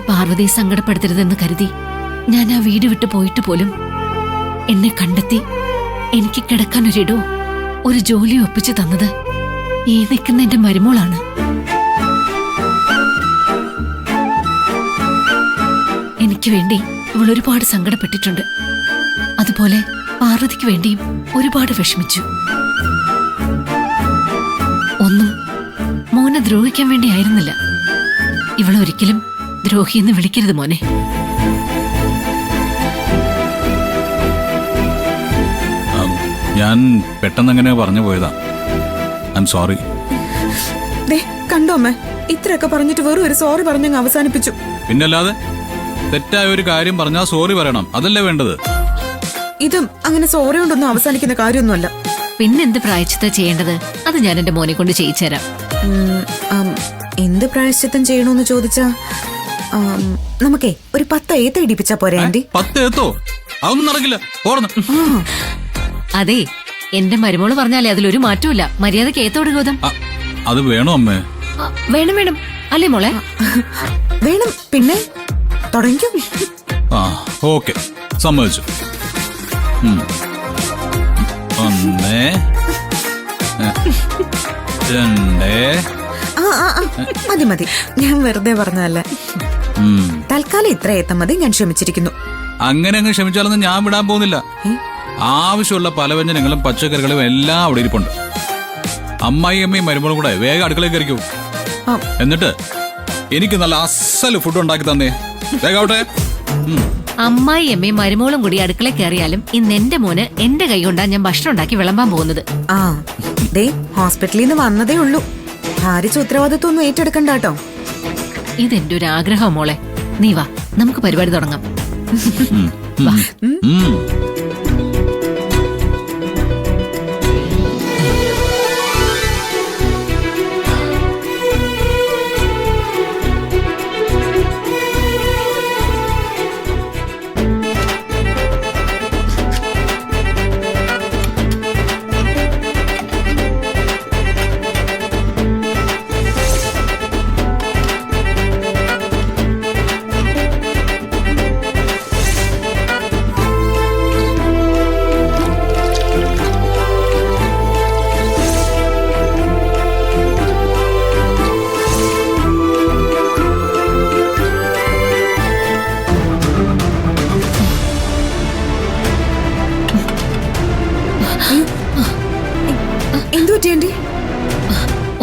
പാർവതി സങ്കടപ്പെടുത്തരുതെന്ന് കരുതി ഞാൻ ആ വീട് വിട്ടു പോയിട്ട് പോലും എന്നെ കണ്ടെത്തി എനിക്ക് കിടക്കാൻ ഒരിടോ ഒരു ജോലി ഒപ്പിച്ചു തന്നത് ഈ നിൽക്കുന്ന എന്റെ മരുമോളാണ്. എനിക്ക് വേണ്ടി ഇവൾ ഒരുപാട് സങ്കടപ്പെട്ടിട്ടുണ്ട്. അതുപോലെ പാർവതിക്ക് വേണ്ടിയും ഒരുപാട് വിഷമിച്ചു. ഒന്നും മോനെ ദ്രോഹിക്കാൻ വേണ്ടിയായിരുന്നില്ല. ഇവളൊരിക്കലും ദ്രോഹിയെന്ന് വിളിക്കരുത് മോനെ. ഞാൻ പെട്ടെന്ന് അങ്ങനെ പറഞ്ഞു പോയതാ. I am sorry. കണ്ടോ അമ്മ, ഇത്രയൊക്കെ പറഞ്ഞിട്ട് വെറും ഒരു സോറി പറഞ്ഞങ്ങ് അവസാനിപ്പിച്ചു. പിന്നല്ലാതെ തെറ്റായ ഒരു കാര്യം പറഞ്ഞാൽ സോറി പറയണം, അതല്ലേ വേണ്ടത്. ഇതും അങ്ങനെ സോറി കൊണ്ടൊന്നും അവസാനിക്കുന്ന കാര്യമൊന്നുമല്ല. പിന്നെന്ത് പ്രായശ്ചിത്തം ചെയ്യേണ്ടത് അത് ഞാൻ എന്റെ മോനെ കൊണ്ട് ചെയ്യിച്ചുതരാം. എന്ത് പ്രായശ്ചിത്തം ചെയ്യണോന്ന് ചോദിച്ചാ നമുക്കേ ഒരു 10 ഏത്ത ഇടിപ്പിച്ചാ പോരെ ആന്റി? 10 ഏത്തോ? അതൊന്നും നടക്കില്ല. അതെ, എന്റെ മരുമോള് പറഞ്ഞാലേ അതിലൊരു മാറ്റമില്ല. മര്യാദക്ക് ഏത്തോട് ഗോതം. അത് വേണോ അമ്മേ? വേണം വേണം അല്ലേ മോളെ? വേണം. പിന്നെ തുടങ്ങിക്കും. ഓക്കെ, സമ്മതിച്ചു. 1 2 മതി മതി, ഞാൻ വെറുതെ പറഞ്ഞതല്ല. തൽക്കാലം ഇത്ര ഏത്തം മതി, ഞാൻ ക്ഷമിച്ചിരിക്കുന്നു. അങ്ങനെ അങ്ങ് ക്ഷമിച്ചാലൊന്നും ഞാൻ വിടാൻ പോകുന്നില്ല. ആവശ്യമുള്ള പലവ്യഞ്ജനങ്ങളും പച്ചക്കറികളും എല്ലാം അവിടെ ഇരിപ്പുണ്ട്. അമ്മായിയമ്മയും മരുമോളും കൂടെ വേഗം അടുക്കളയിൽ കയറിക്കൂ. എന്നിട്ട് എനിക്ക് നല്ല അസല് ഫുഡ് ഉണ്ടാക്കി തന്നേ. വേഗാവട്ടെ. അമ്മായിയമ്മയും മരുമോളും കൂടി അടുക്കളയിൽ കയറിയാലും ഇന്ന് എന്റെ മോന് എന്റെ കൈ കൊണ്ടാ ഞാൻ ഭക്ഷണം ഉണ്ടാക്കി വിളമ്പാൻ പോകുന്നത്. ഹോസ്പിറ്റലിൽ നിന്ന് വന്നതേ ഉള്ളൂ. ഭാരിച്ച ഉത്തരവാദിത്വം ഒന്നും ഏറ്റെടുക്കണ്ട കേട്ടോ. ഇതെന്റെ ഒരു ആഗ്രഹം മോളെ. നീ വാ, നമുക്ക് പരിപാടി തുടങ്ങാം.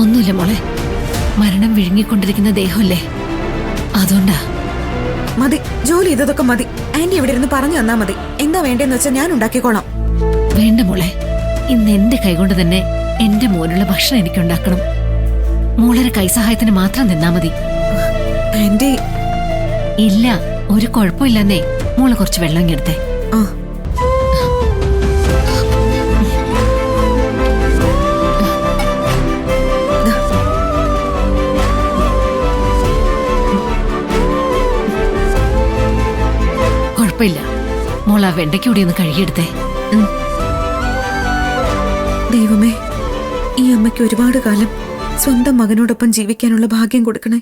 ഒന്നുമില്ല മോളെ, മരണം വിഴുങ്ങിക്കൊണ്ടിരിക്കുന്ന ദേഹമല്ലേ, അതുകൊണ്ടാ. മതി, ജോലി ചെയ്തതൊക്കെ മതി. ആന്റി ഇവിടെ ഇരുന്ന് പറഞ്ഞു തന്നാ മതി. എന്താ വേണ്ടെന്ന് വെച്ചാൽ ഞാൻ ഉണ്ടാക്കിക്കോളാം. വേണ്ട മോളെ, ഇന്ന് എന്റെ കൈകൊണ്ട് തന്നെ എന്റെ മോനുള്ള ഭക്ഷണം എനിക്ക് ഉണ്ടാക്കണം. മോളൊരു കൈസഹായത്തിന് മാത്രം നിന്നാ മതി. ആന്റി. ഇല്ല, ഒരു കുഴപ്പമില്ലെന്നേ. മോള് കുറച്ച് വെള്ളം ഇങ്ങെടുത്തേ. കുഴപ്പമില്ല മോൾ, ആ വെണ്ടയ്ക്കൂടി ഒന്ന് കഴുകിയെടുത്തേ. ദൈവമേ, ഈ അമ്മയ്ക്ക് ഒരുപാട് കാലം സ്വന്തം മകനോടൊപ്പം ജീവിക്കാനുള്ള ഭാഗ്യം കൊടുക്കണേ.